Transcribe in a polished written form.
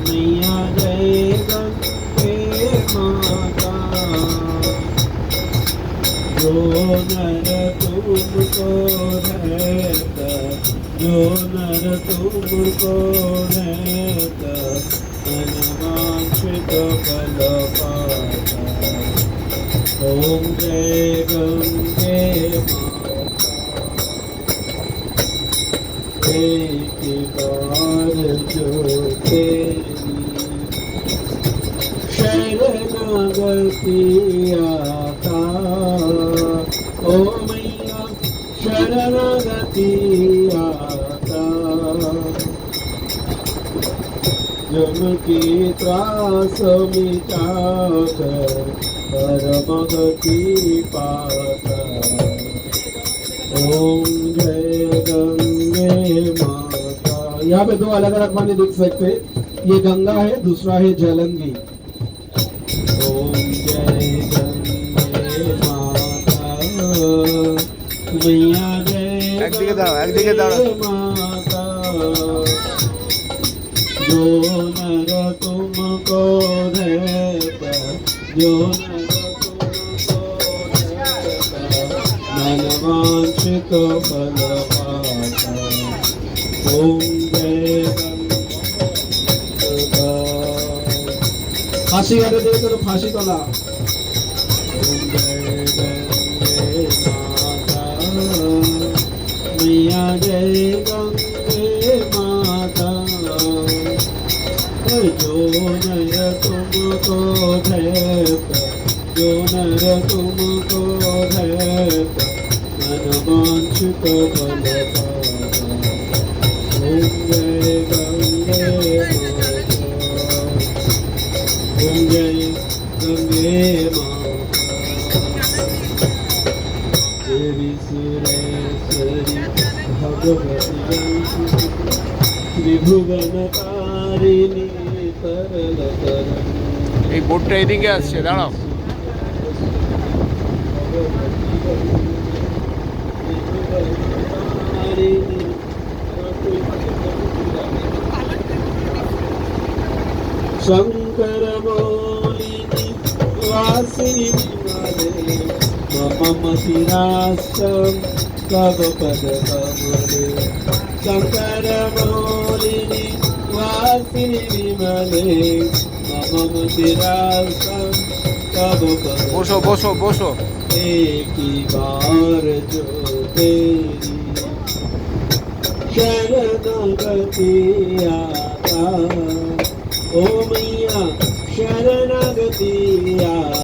मैया जय गंगे माता। जो नर तुमको रहता, जो नर तुमको रहता, मनवांछित फल पाता। ओम जय गंगे माता। एक बार जो तेरी शरणागति आता, ओ मैया शरणागति आता। जन्म की त्रास मिटाकर परम गति पाता। ओम जय गंगे माता। यहाँ पे दो अलग अलग पानी देख सकते हैं। ये गंगा है, दूसरा है जलंगी। ओम जय गंगे माता। मैया जय गंगे माता। जो नर तुमको रहता, जो नर तुमको रहता, मनवांछित फल पाता। ओम जय गंगा। फांसी वाले दे तो फांसी तला। ओम जय गंगे माता। मैया जय गंगे माता। जो नर तुमको रहता, जो नर तुमको रहता, मनवांछित फल पाता। ओम जय गंगे माता। ओम जय गंगे माता। देवी सुरेश्वरी भगवती त्रिभुवन तारिणी এই বোটটা এদিকে আসছে, দাঁড়াও। शंकर मौलिनी वासिनी विमले मम मतिराष्ट्रं तव पद कमले। शंकर मौलिनी वासिनी विमले मम मतिराष्ट्रं तव पद। বসো বসো বসো। एक ही बार जो तेरी शरणागति आता, ओ मैया शरणागति आता।